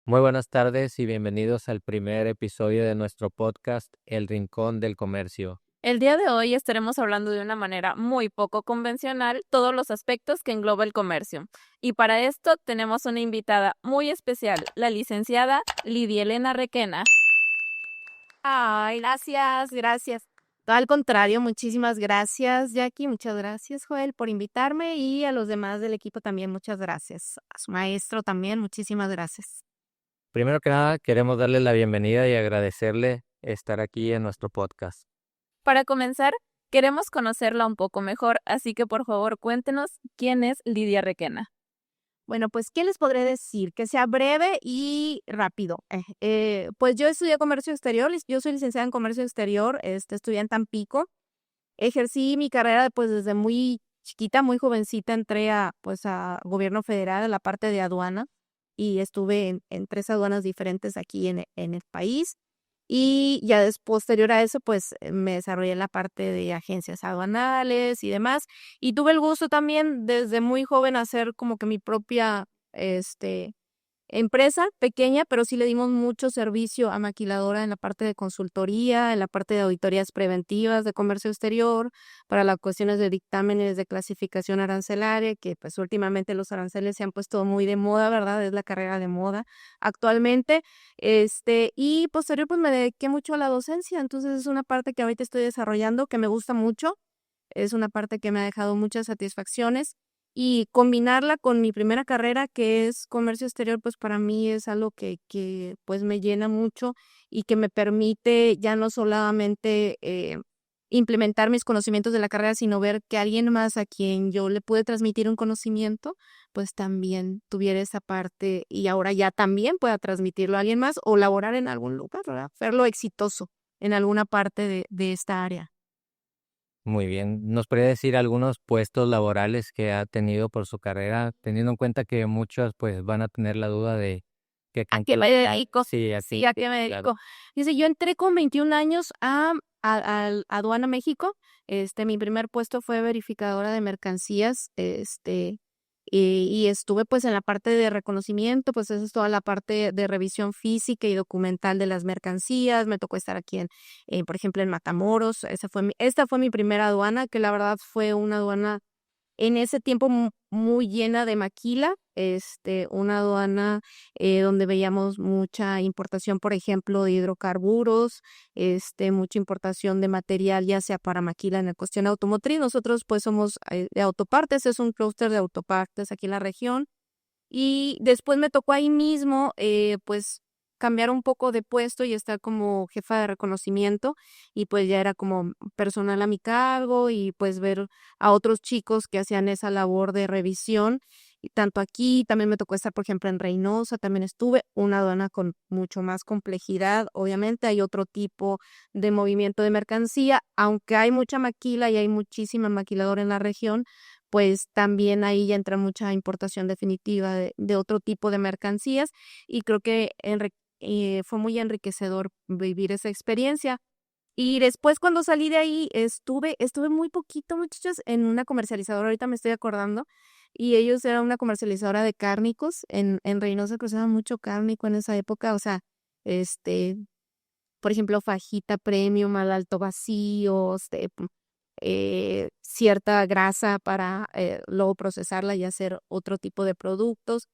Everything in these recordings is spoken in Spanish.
Muy buenas tardes y bienvenidos al primer episodio de nuestro podcast El Rincón del Comercio. El día de hoy estaremos hablando de una manera muy poco convencional todos los aspectos que engloba el comercio. Y para esto tenemos una invitada muy especial, la licenciada Lidia Elena Requena. Ay, gracias. Todo al contrario, muchísimas gracias, Jackie, muchas gracias, Joel, por invitarme y a los demás del equipo también, muchas gracias. A su maestro también, muchísimas gracias. Primero que nada, queremos darle la bienvenida y agradecerle estar aquí en nuestro podcast. Para comenzar, queremos conocerla un poco mejor, así que por favor cuéntenos quién es Lidia Requena. Bueno, pues, ¿qué les podré decir? Que sea breve y rápido. Pues yo estudié comercio exterior, yo soy licenciada en comercio exterior, estudié en Tampico. Ejercí mi carrera, pues, desde muy chiquita, muy jovencita, entré a gobierno federal, a la parte de aduana, y estuve en 3 aduanas diferentes aquí en el país. Y ya posterior a eso, pues, me desarrollé en la parte de agencias aduanales y demás. Y tuve el gusto también desde muy joven hacer como que mi propia, empresa pequeña, pero sí le dimos mucho servicio a maquiladora en la parte de consultoría, en la parte de auditorías preventivas de comercio exterior, para las cuestiones de dictámenes de clasificación arancelaria, que pues últimamente los aranceles se han puesto muy de moda, ¿verdad? Es la carrera de moda actualmente. Y posterior pues me dediqué mucho a la docencia, entonces es una parte que ahorita estoy desarrollando, que me gusta mucho, es una parte que me ha dejado muchas satisfacciones y combinarla con mi primera carrera, que es comercio exterior, pues para mí es algo que pues me llena mucho y que me permite ya no solamente implementar mis conocimientos de la carrera, sino ver que alguien más a quien yo le pude transmitir un conocimiento, pues también tuviera esa parte y ahora ya también pueda transmitirlo a alguien más o laborar en algún lugar, ¿verdad? Verlo exitoso en alguna parte de esta área. Muy bien, ¿nos podría decir algunos puestos laborales que ha tenido por su carrera, teniendo en cuenta que muchos pues van a tener la duda de qué ¿A qué me dedico? Sí, Sí, ¿a qué me claro. dedico? Dice, yo entré con 21 años al Aduana México. Mi primer puesto fue verificadora de mercancías, y estuve, pues, en la parte de reconocimiento, pues, eso es toda la parte de revisión física y documental de las mercancías. Me tocó estar aquí por ejemplo, en Matamoros. Esta fue mi primera aduana, que la verdad fue una aduana en ese tiempo muy llena de maquila, una aduana, donde veíamos mucha importación, por ejemplo, de hidrocarburos, mucha importación de material, ya sea para maquila en la cuestión automotriz. Nosotros, pues, somos, de autopartes, es un clúster de autopartes aquí en la región. Y después me tocó ahí mismo, pues, cambiar un poco de puesto y estar como jefa de reconocimiento, y pues ya era como personal a mi cargo y pues ver a otros chicos que hacían esa labor de revisión. Y tanto aquí, también me tocó estar, por ejemplo, en Reynosa, también estuve, una aduana con mucho más complejidad. Obviamente hay otro tipo de movimiento de mercancía, aunque hay mucha maquila y hay muchísima maquiladora en la región, pues también ahí ya entra mucha importación definitiva de otro tipo de mercancías, y creo que fue muy enriquecedor vivir esa experiencia. Y después, cuando salí de ahí, estuve muy poquito, muchachos, en una comercializadora, ahorita me estoy acordando, y ellos eran una comercializadora de cárnicos. En Reynosa que usaban mucho cárnico en esa época, o sea, este, por ejemplo, fajita premium al alto vacío, cierta grasa para, luego procesarla y hacer otro tipo de productos.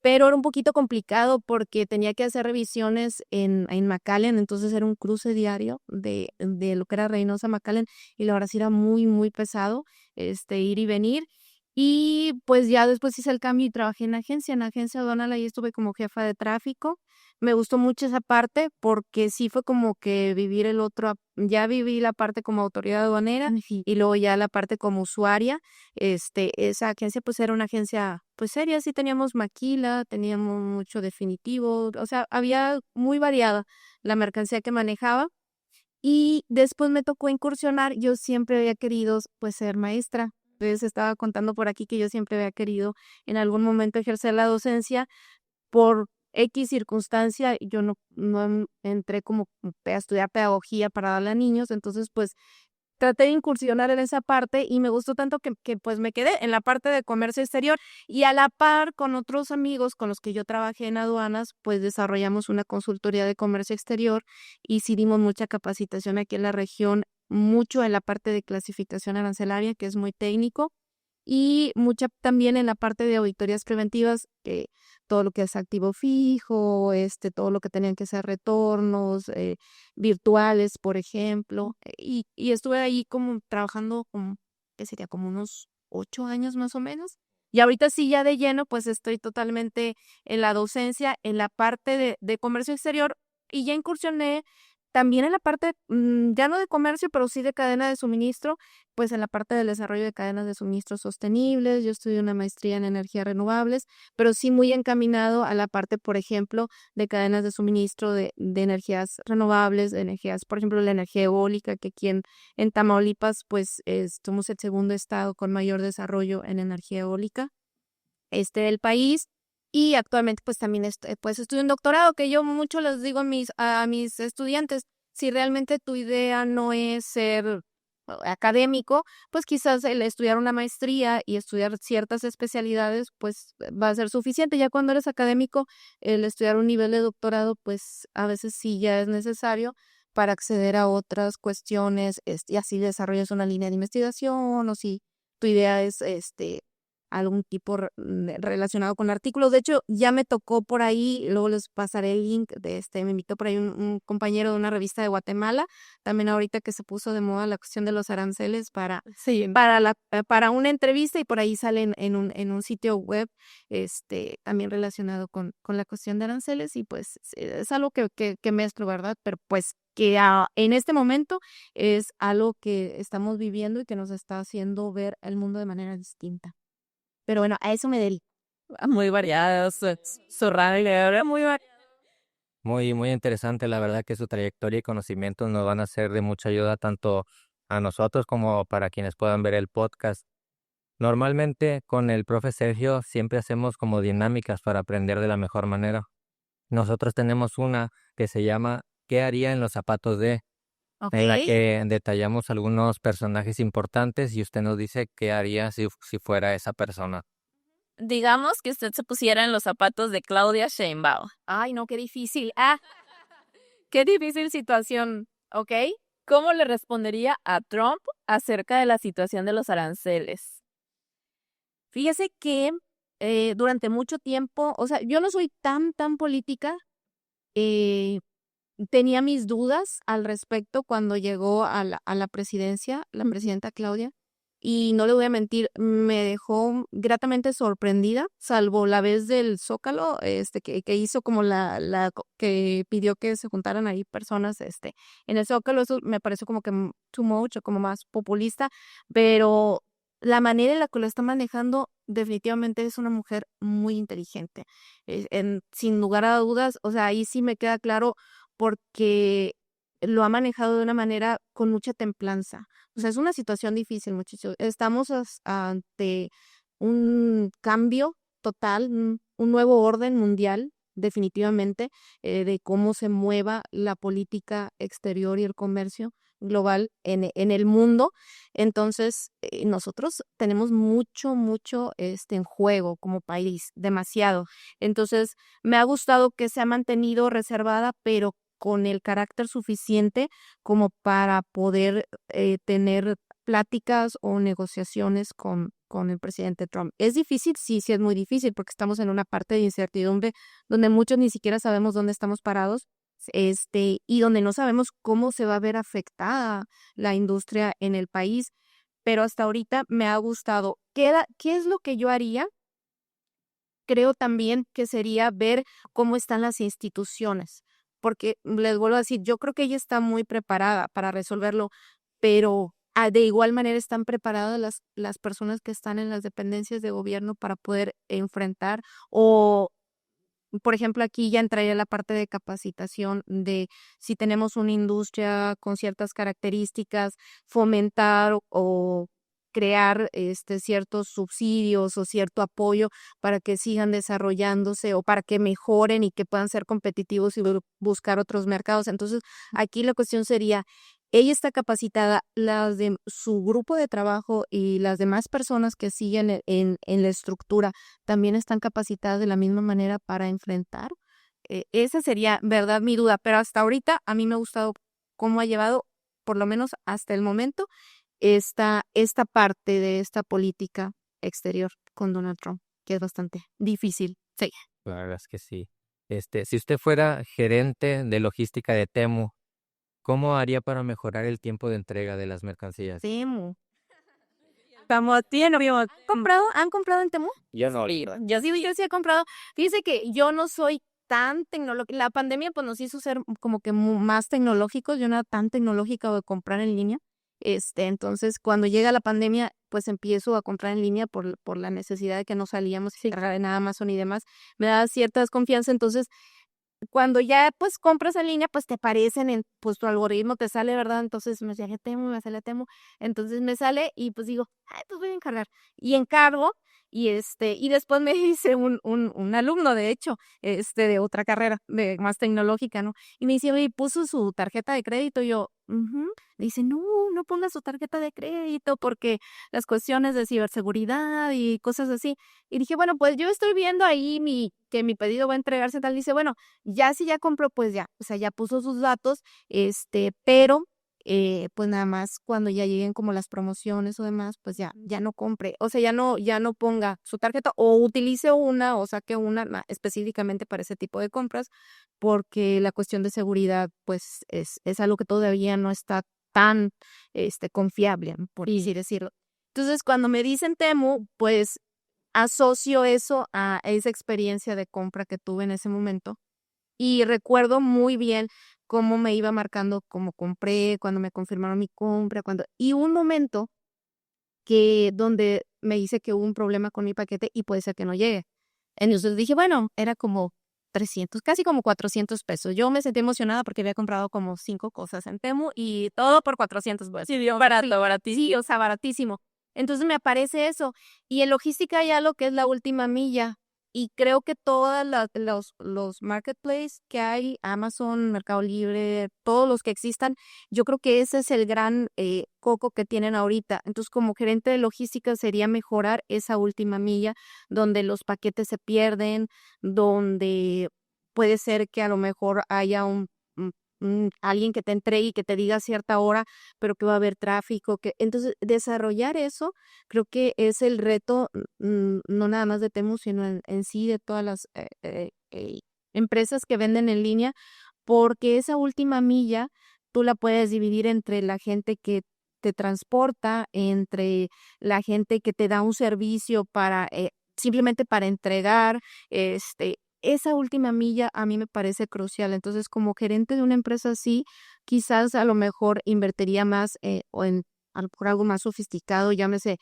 Pero era un poquito complicado porque tenía que hacer revisiones en McAllen, entonces era un cruce diario de lo que era Reynosa a McAllen, y la verdad sí era muy, muy pesado, ir y venir. Y pues ya después hice el cambio y trabajé en agencia aduanal, ahí estuve como jefa de tráfico. Me gustó mucho esa parte porque sí fue como que vivir ya viví la parte como autoridad aduanera. Ujú. Y luego ya la parte como usuaria. Esa agencia pues era una agencia pues seria, sí teníamos maquila, teníamos mucho definitivo, o sea, había muy variada la mercancía que manejaba. Y después me tocó incursionar, yo siempre había querido pues ser maestra. Entonces estaba contando por aquí que yo siempre había querido en algún momento ejercer la docencia. Por X circunstancia, yo no entré como a estudiar pedagogía para darle a niños, entonces, pues, traté de incursionar en esa parte y me gustó tanto que pues me quedé en la parte de comercio exterior y a la par con otros amigos con los que yo trabajé en aduanas, pues desarrollamos una consultoría de comercio exterior y sí dimos mucha capacitación aquí en la región, mucho en la parte de clasificación arancelaria, que es muy técnico, y mucha también en la parte de auditorías preventivas, que todo lo que es activo fijo, todo lo que tenían que ser retornos virtuales, por ejemplo, y estuve ahí como trabajando como, ¿qué sería? Como unos 8 años más o menos. Y ahorita sí ya de lleno, pues estoy totalmente en la docencia, en la parte de comercio exterior y ya incursioné también en la parte, ya no de comercio, pero sí de cadena de suministro, pues en la parte del desarrollo de cadenas de suministro sostenibles. Yo estudié una maestría en energías renovables, pero sí muy encaminado a la parte, por ejemplo, de cadenas de suministro de energías renovables, de energías, por ejemplo, la energía eólica, que aquí en Tamaulipas, pues somos el segundo estado con mayor desarrollo en energía eólica del país. Y actualmente pues también pues estudio un doctorado, que yo mucho les digo a mis estudiantes, si realmente tu idea no es ser académico, pues quizás el estudiar una maestría y estudiar ciertas especialidades pues va a ser suficiente. Ya cuando eres académico, el estudiar un nivel de doctorado pues a veces sí ya es necesario para acceder a otras cuestiones, y así desarrollas una línea de investigación o si tu idea es algún tipo relacionado con artículos. De hecho, ya me tocó por ahí, luego les pasaré el link me invitó por ahí un compañero de una revista de Guatemala, también ahorita que se puso de moda la cuestión de los aranceles Sí. para una entrevista y por ahí sale en un sitio web, también relacionado con la cuestión de aranceles y pues es algo que mezclo, ¿verdad? Pero pues que en este momento es algo que estamos viviendo y que nos está haciendo ver el mundo de manera distinta. Pero bueno, a eso me dedico. Muy variadas, su radio muy variada. Muy, muy interesante, la verdad que su trayectoria y conocimientos nos van a ser de mucha ayuda tanto a nosotros como para quienes puedan ver el podcast. Normalmente con el profe Sergio siempre hacemos como dinámicas para aprender de la mejor manera. Nosotros tenemos una que se llama ¿Qué haría en los zapatos de? Ok. En la que detallamos algunos personajes importantes y usted nos dice qué haría si fuera esa persona. Digamos que usted se pusiera en los zapatos de Claudia Sheinbaum. Ay, no, qué difícil. Qué difícil situación. Ok. ¿Cómo le respondería a Trump acerca de la situación de los aranceles? Fíjese que durante mucho tiempo, o sea, yo no soy tan política. eh, Tenía mis dudas al respecto cuando llegó a la presidencia, la presidenta Claudia, y no le voy a mentir, me dejó gratamente sorprendida, salvo la vez del Zócalo, que hizo como que pidió que se juntaran ahí personas, en el Zócalo. Eso me pareció como que too much o como más populista, pero la manera en la que lo está manejando definitivamente es una mujer muy inteligente. Sin lugar a dudas, o sea, ahí sí me queda claro porque lo ha manejado de una manera con mucha templanza. O sea, es una situación difícil, muchachos. Estamos ante un cambio total, un nuevo orden mundial, definitivamente, de cómo se mueva la política exterior y el comercio global en el mundo. Entonces, nosotros tenemos mucho en juego como país, demasiado. Entonces, me ha gustado que se ha mantenido reservada, pero con el carácter suficiente como para poder tener pláticas o negociaciones con el presidente Trump. ¿Es difícil? Sí, sí es muy difícil porque estamos en una parte de incertidumbre donde muchos ni siquiera sabemos dónde estamos parados, y donde no sabemos cómo se va a ver afectada la industria en el país. Pero hasta ahorita me ha gustado. ¿Qué es lo que yo haría? Creo también que sería ver cómo están las instituciones, porque les vuelvo a decir, yo creo que ella está muy preparada para resolverlo, pero de igual manera están preparadas las personas que están en las dependencias de gobierno para poder enfrentar o, por ejemplo, aquí ya entraría la parte de capacitación de si tenemos una industria con ciertas características, fomentar o crear ciertos subsidios o cierto apoyo para que sigan desarrollándose o para que mejoren y que puedan ser competitivos y buscar otros mercados. Entonces, aquí la cuestión sería, ella está capacitada, las de su grupo de trabajo y las demás personas que siguen en la estructura también están capacitadas de la misma manera para enfrentar. Esa sería, verdad, mi duda, pero hasta ahorita a mí me ha gustado cómo ha llevado, por lo menos hasta el momento, esta parte de esta política exterior con Donald Trump, que es bastante difícil. Sí. La verdad es que sí. Si usted fuera gerente de logística de Temu, ¿cómo haría para mejorar el tiempo de entrega de las mercancías? Temu. ¿Han comprado en Temu? Yo no. Sí, yo sí he comprado. Fíjese que yo no soy tan tecnológica. La pandemia pues nos hizo ser como que más tecnológicos. Yo no era tan tecnológica de comprar en línea. Entonces cuando llega la pandemia, pues empiezo a comprar en línea por la necesidad de que no salíamos y cargar en Amazon y demás. Me da cierta desconfianza. Entonces, cuando ya pues compras en línea, pues te aparecen pues tu algoritmo te sale, ¿verdad? Entonces me sale Temu, me sale Temu. Entonces me sale y pues digo, ay, pues voy a encargar. Y encargo y después me dice un alumno, de hecho, de otra carrera, de más tecnológica, ¿no? Y me dice, oye, puso su tarjeta de crédito. Y yo, "Ujú". Dice, no, no ponga su tarjeta de crédito porque las cuestiones de ciberseguridad y cosas así. Y dije, bueno, pues yo estoy viendo ahí que mi pedido va a entregarse tal. Dice, bueno, ya si ya compró, pues ya, o sea, ya puso sus datos, pero pues nada más cuando ya lleguen como las promociones o demás, pues ya no compre, o sea, ya no ponga su tarjeta o utilice una o saque una específicamente para ese tipo de compras, porque la cuestión de seguridad, pues es algo que todavía no está tan confiable, por así decirlo. Entonces, cuando me dicen Temu, pues asocio eso a esa experiencia de compra que tuve en ese momento y recuerdo muy bien cómo me iba marcando cómo compré, cuando me confirmaron mi compra, y un momento que donde me dice que hubo un problema con mi paquete y puede ser que no llegue. Entonces dije, bueno, era como 300, casi como 400 pesos. Yo me sentí emocionada porque había comprado como 5 cosas en Temu y todo por 400 pesos. Sí, Dios, barato, baratísimo. Sí, o sea, baratísimo. Entonces me aparece eso. Y en logística hay algo que es la última milla. Y creo que todos los marketplaces que hay, Amazon, Mercado Libre, todos los que existan, yo creo que ese es el gran coco que tienen ahorita. Entonces, como gerente de logística sería mejorar esa última milla donde los paquetes se pierden, donde puede ser que a lo mejor haya alguien que te entregue y que te diga a cierta hora, pero que va a haber tráfico, entonces desarrollar eso creo que es el reto, no nada más de Temu, sino en sí de todas las empresas que venden en línea, porque esa última milla tú la puedes dividir entre la gente que te transporta, entre la gente que te da un servicio para simplemente para entregar, esa última milla a mí me parece crucial. Entonces, como gerente de una empresa así, quizás a lo mejor invertiría más o en a lo mejor algo más sofisticado, llámese,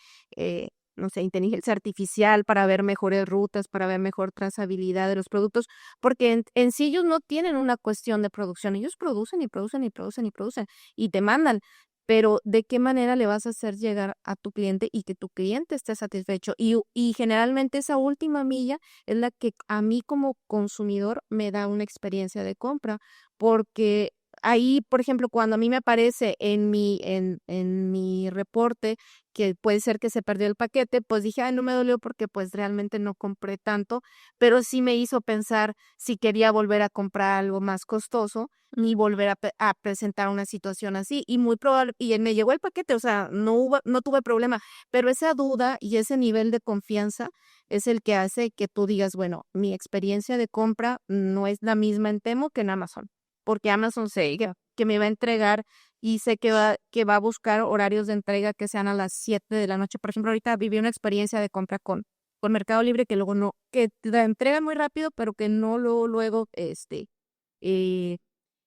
no sé, inteligencia artificial para ver mejores rutas, para ver mejor trazabilidad de los productos, porque en sí ellos no tienen una cuestión de producción, ellos producen y producen y producen y producen y te mandan, pero ¿de qué manera le vas a hacer llegar a tu cliente y que tu cliente esté satisfecho? Y generalmente esa última milla es la que a mí como consumidor me da una experiencia de compra, porque ahí, por ejemplo, cuando a mí me aparece en mi reporte que puede ser que se perdió el paquete, pues dije, ay, no me dolió porque pues realmente no compré tanto, pero sí me hizo pensar si quería volver a comprar algo más costoso y volver a presentar una situación así. Y muy probable, y me llegó el paquete, o sea, no tuve problema, pero esa duda y ese nivel de confianza es el que hace que tú digas, bueno, mi experiencia de compra no es la misma en Temo que en Amazon, porque Amazon sé que me va a entregar y sé que va a buscar horarios de entrega que sean a las 7 de la noche. Por ejemplo, ahorita viví una experiencia de compra con Mercado Libre que luego no, que te la entrega muy rápido, pero que no luego, eh,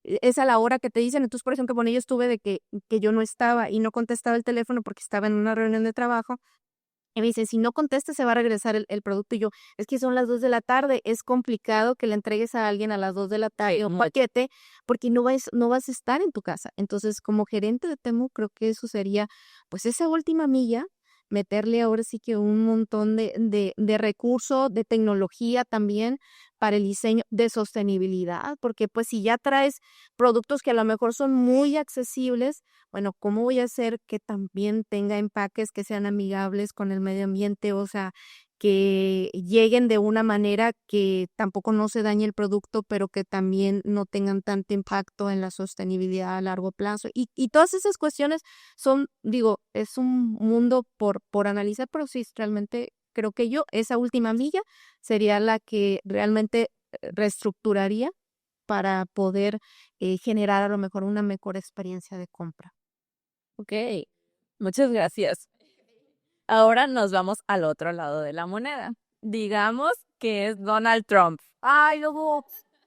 es a la hora que te dicen. Entonces, por ejemplo, con ellos estuve de que yo no estaba y no contestaba el teléfono porque estaba en una reunión de trabajo. Y me dice, si no contestas, se va a regresar el producto. Y yo, es que son las 2 de la tarde, es complicado que le entregues a alguien a las 2 de la tarde un paquete porque no vas a estar en tu casa. Entonces, como gerente de Temu, creo que eso sería, pues, esa última milla, meterle ahora sí que un montón de recursos, de tecnología también, para el diseño de sostenibilidad, porque pues si ya traes productos que a lo mejor son muy accesibles, bueno, ¿cómo voy a hacer que también tenga empaques que sean amigables con el medio ambiente? O sea, que lleguen de una manera que tampoco no se dañe el producto, pero que también no tengan tanto impacto en la sostenibilidad a largo plazo. Y todas esas cuestiones son, digo, es un mundo por analizar, pero sí, realmente creo que yo, esa última milla sería la que realmente reestructuraría para poder generar a lo mejor una mejor experiencia de compra. Ok, muchas gracias. Ahora nos vamos al otro lado de la moneda. Digamos que es Donald Trump. Ay, luego,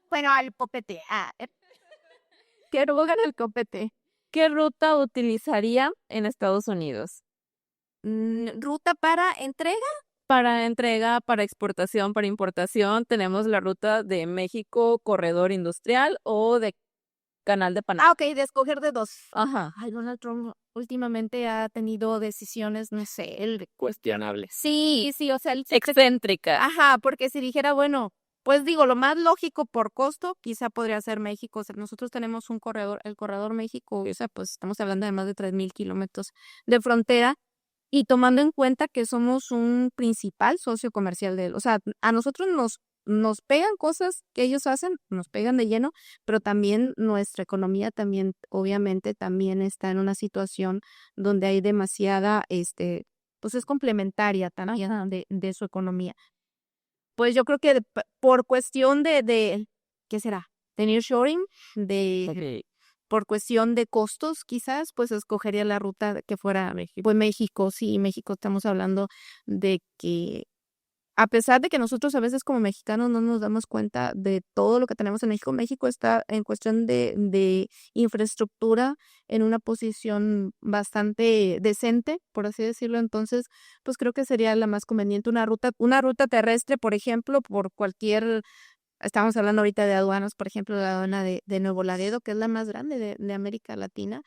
bueno, al copete. Que luego gana el copete. ¿Qué ruta utilizaría en Estados Unidos? Ruta para entrega. Para entrega, para exportación, para importación, tenemos la ruta de México, corredor industrial o de Canal de Panamá. Ok, de escoger de dos. Ajá. Ay, Donald Trump últimamente ha tenido decisiones, no sé, él. Cuestionable. Sí, sí, o sea, él Excéntrica. ajá, porque si dijera, bueno, pues digo, lo más lógico por costo, quizá podría ser México. O sea, nosotros tenemos un corredor, el corredor México, o sea, pues estamos hablando de más de 3,000 kilómetros de frontera. Y tomando en cuenta que somos un principal socio comercial de él. O sea, a nosotros nos pegan cosas que ellos hacen, nos pegan de lleno, pero también nuestra economía también, obviamente, también está en una situación donde hay demasiada, pues es complementaria también de su economía. Pues yo creo que por cuestión ¿qué será? De nearshoring, Ok. por cuestión de costos, quizás, pues escogería la ruta que fuera México. Pues México, sí, México estamos hablando de que a pesar de que nosotros a veces como mexicanos no nos damos cuenta de todo lo que tenemos en México, México está en cuestión de infraestructura en una posición bastante decente, por así decirlo. Entonces, pues creo que sería la más conveniente una ruta terrestre, por ejemplo, por cualquier. Estamos hablando ahorita de aduanas, por ejemplo, la aduana de Nuevo Laredo, que es la más grande de América Latina,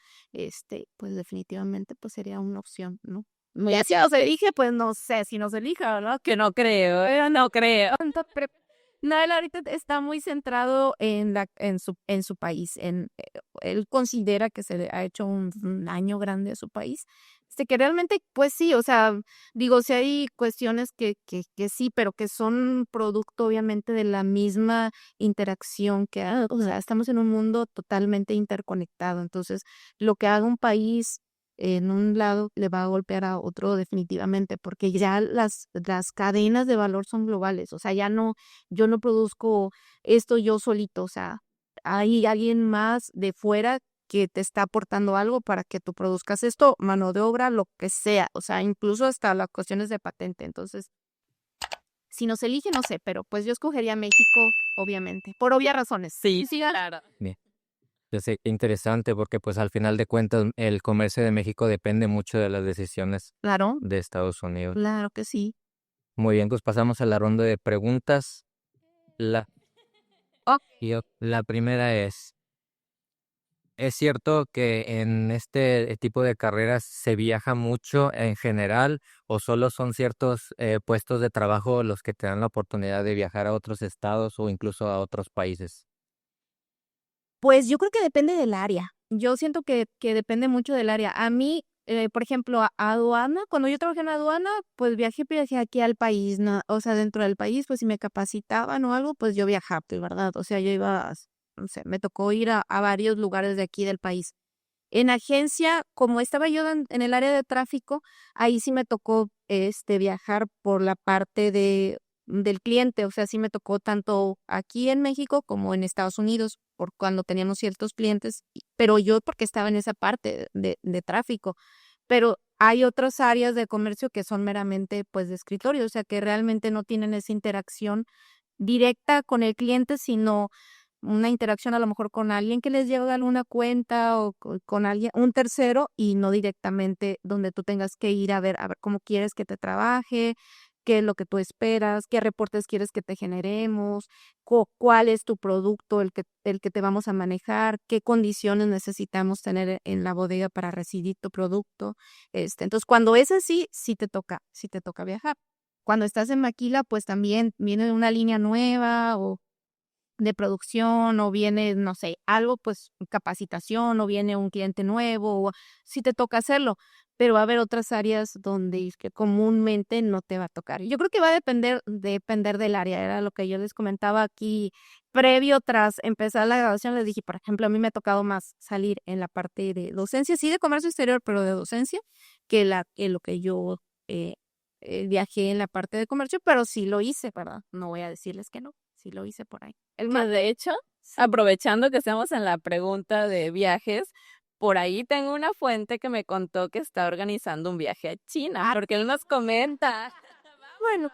pues definitivamente pues sería una opción, ¿no? Ya si nos elige, pues no sé si nos elija, ¿verdad? Que no creo, no creo. No, él ahorita está muy centrado en su país. Él considera que se le ha hecho un daño grande a su país. Que realmente, pues sí, o sea, digo, si hay cuestiones que sí, pero que son producto obviamente de la misma interacción o sea, estamos en un mundo totalmente interconectado. Entonces, lo que haga un país en un lado le va a golpear a otro definitivamente, porque ya las cadenas de valor son globales. O sea, ya no, yo no produzco esto yo solito. O sea, hay alguien más de fuera que te está aportando algo para que tú produzcas esto, mano de obra, lo que sea. O sea, incluso hasta las cuestiones de patente. Entonces, si nos elige, no sé, pero pues yo escogería México, obviamente, por obvias razones. Sí, Sí, claro. Bien. Yo sé, interesante porque pues al final de cuentas el comercio de México depende mucho de las decisiones claro, de Estados Unidos. claro que sí. Muy bien, pues pasamos a la ronda de preguntas. La, Oh, la primera ¿es cierto que en este tipo de carreras se viaja mucho en general o solo son ciertos puestos de trabajo los que te dan la oportunidad de viajar a otros estados o incluso a otros países? pues yo creo que depende del área. Yo siento que depende mucho del área. A mí, por ejemplo, a aduana, cuando yo trabajé en aduana, pues viajé aquí al país, ¿no? O sea, dentro del país, pues si me capacitaban o algo, pues yo viajaba, ¿verdad? O sea, yo iba, no sé, me tocó ir a varios lugares de aquí del país. En agencia, como estaba yo en el área de tráfico, ahí sí me tocó viajar por la parte del cliente. O sea, sí me tocó tanto aquí en México como en Estados Unidos, por cuando teníamos ciertos clientes, pero yo porque estaba en esa parte de tráfico. Pero hay otras áreas de comercio que son meramente pues de escritorio, o sea, que realmente no tienen esa interacción directa con el cliente, sino una interacción a lo mejor con alguien que les lleva alguna cuenta o con alguien, un tercero, y no directamente donde tú tengas que ir a ver cómo quieres que te trabaje, qué es lo que tú esperas, qué reportes quieres que te generemos, cuál es tu producto, el que te vamos a manejar, qué condiciones necesitamos tener en la bodega para recibir tu producto. Entonces, cuando es así, sí te toca viajar. cuando estás en maquila, pues también viene una línea nueva o de producción o viene, no sé, algo, pues capacitación o viene un cliente nuevo o sí te toca hacerlo, pero va a haber otras áreas donde es que comúnmente no te va a tocar. Yo creo que va a depender del área, era lo que yo les comentaba aquí previo tras empezar la graduación, les dije, por ejemplo, a mí me ha tocado más salir en la parte de docencia, sí de comercio exterior, pero de docencia, que lo que yo viajé en la parte de comercio, pero sí lo hice, ¿verdad? No voy a decirles que no, sí lo hice por ahí. El Pues más, de hecho, aprovechando que estamos en la pregunta de viajes, por ahí tengo una fuente que me contó que está organizando un viaje a China, porque él nos comenta. bueno,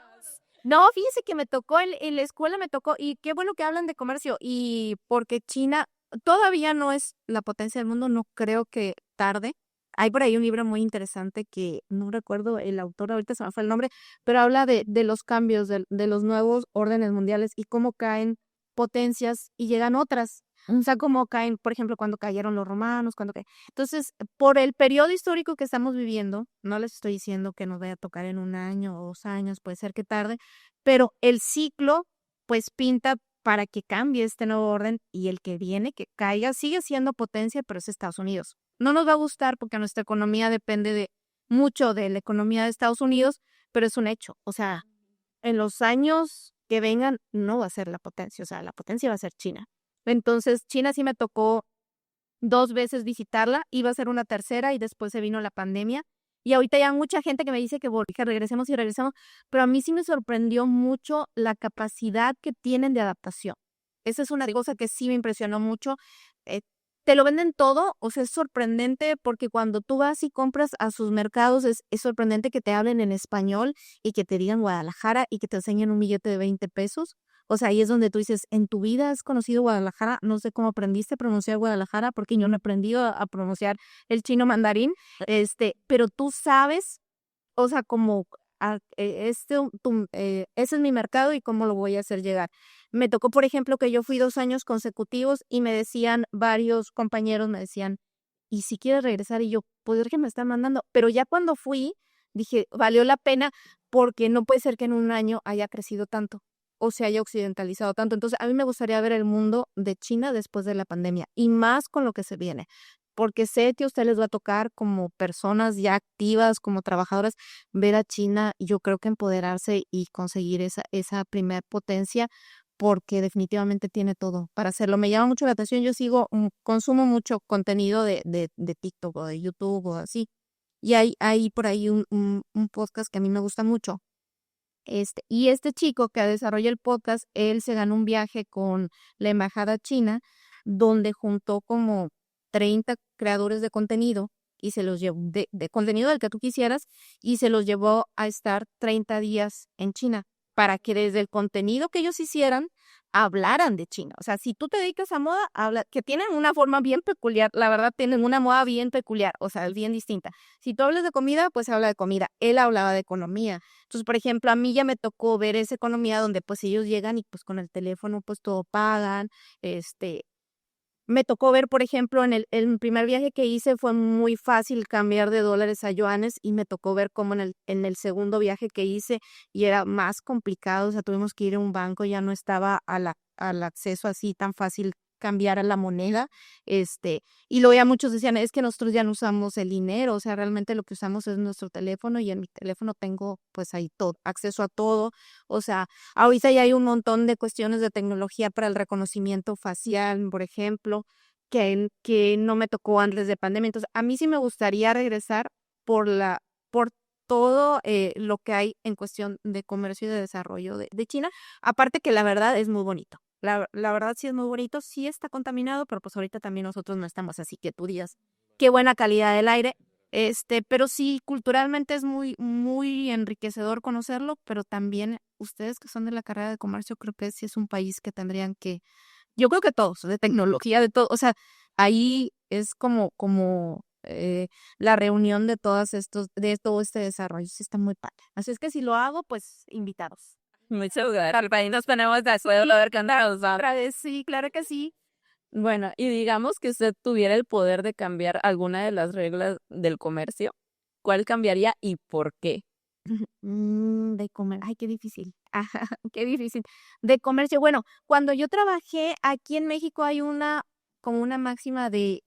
no, fíjese que me tocó en la escuela me tocó, y qué bueno que hablan de comercio, y porque China todavía no es la potencia del mundo, no creo que tarde. Hay por ahí un libro muy interesante que no recuerdo el autor, ahorita se me fue el nombre, pero habla de los cambios, de los nuevos órdenes mundiales y cómo caen potencias y llegan otras. O sea, cómo caen, por ejemplo, cuando cayeron los romanos, cuando caen. Entonces, por el periodo histórico que estamos viviendo, no les estoy diciendo que nos vaya a tocar en 1 año o 2 años, puede ser que tarde, pero el ciclo, pues pinta para que cambie este nuevo orden y el que viene, que caiga, sigue siendo potencia, pero es Estados Unidos. No nos va a gustar porque nuestra economía depende de mucho de la economía de Estados Unidos, pero es un hecho. O sea, en los años que vengan no va a ser la potencia, o sea, la potencia va a ser China. Entonces, China sí me tocó 2 veces visitarla, iba a ser una tercera y después se vino la pandemia. Y ahorita ya hay mucha gente que me dice que regresemos y regresemos, pero a mí sí me sorprendió mucho la capacidad que tienen de adaptación. Esa es una cosa que sí me impresionó mucho. Eh, Te lo venden todo, o sea, es sorprendente porque cuando tú vas y compras a sus mercados es sorprendente que te hablen en español y que te digan Guadalajara y que te enseñen un billete de 20 pesos. O sea, ahí es donde tú dices, ¿en tu vida has conocido Guadalajara? No sé cómo aprendiste a pronunciar Guadalajara, porque yo no he aprendido a pronunciar el chino mandarín, pero tú sabes, o sea, como ese es mi mercado y cómo lo voy a hacer llegar. Me tocó, por ejemplo, que yo fui 2 años consecutivos y me decían, varios compañeros me decían, ¿y si quieres regresar? Y yo, pues que me están mandando. Pero ya cuando fui, dije, valió la pena porque no puede ser que en 1 año haya crecido tanto o se haya occidentalizado tanto. Entonces, a mí me gustaría ver el mundo de China después de la pandemia y más con lo que se viene, porque sé que a ustedes les va a tocar como personas ya activas, como trabajadoras, ver a China, yo creo que empoderarse y conseguir esa primer potencia, porque definitivamente tiene todo para hacerlo. Me llama mucho la atención, yo consumo mucho contenido de TikTok o de YouTube o así, y hay por ahí un podcast que a mí me gusta mucho. Y este chico que desarrolla el podcast, él se ganó un viaje con la embajada china, donde juntó como 30 creadores de contenido y se los llevó, de contenido del que tú quisieras, y se los llevó a estar 30 días en China, para que desde el contenido que ellos hicieran, hablaran de China. O sea, si tú te dedicas a moda, habla, que tienen una forma bien peculiar, la verdad tienen una moda bien peculiar, o sea, es bien distinta. Si tú hablas de comida, pues habla de comida. Él hablaba de economía. Entonces, por ejemplo, a mí ya me tocó ver esa economía donde pues ellos llegan y pues con el teléfono pues todo pagan. Me tocó ver, por ejemplo, en el primer viaje que hice fue muy fácil cambiar de dólares a yuanes, y me tocó ver cómo en el segundo viaje que hice y era más complicado, o sea, tuvimos que ir a un banco, ya no estaba al acceso así tan fácil cambiar a la moneda, y luego ya muchos decían, es que nosotros ya no usamos el dinero, o sea, realmente lo que usamos es nuestro teléfono, y en mi teléfono tengo pues ahí todo, acceso a todo. O sea, ahorita ya hay un montón de cuestiones de tecnología para el reconocimiento facial, por ejemplo, que no me tocó antes de pandemia. Entonces, a mí sí me gustaría regresar por todo lo que hay en cuestión de comercio y de desarrollo de China. Aparte que la verdad es muy bonito. La verdad sí es muy bonito, sí está contaminado, pero pues ahorita también nosotros no estamos así que tú digas, qué buena calidad del aire. Pero sí, culturalmente es muy, muy enriquecedor conocerlo, pero también ustedes que son de la carrera de comercio, creo que sí es un país que tendrían que, yo creo que todos, de tecnología, de todo, o sea, ahí es como la reunión de todo este desarrollo, sí está muy padre. Así es que si lo hago, pues invitados. Muchas gracias. Al país nos ponemos de acuerdo a ver qué andamos. Otra vez, sí, claro que sí. Bueno, y digamos que usted tuviera el poder de cambiar alguna de las reglas del comercio, ¿cuál cambiaría y por qué? De comer, ay, qué difícil. Ajá, qué difícil. De comercio, bueno, cuando yo trabajé aquí en México hay como una máxima de,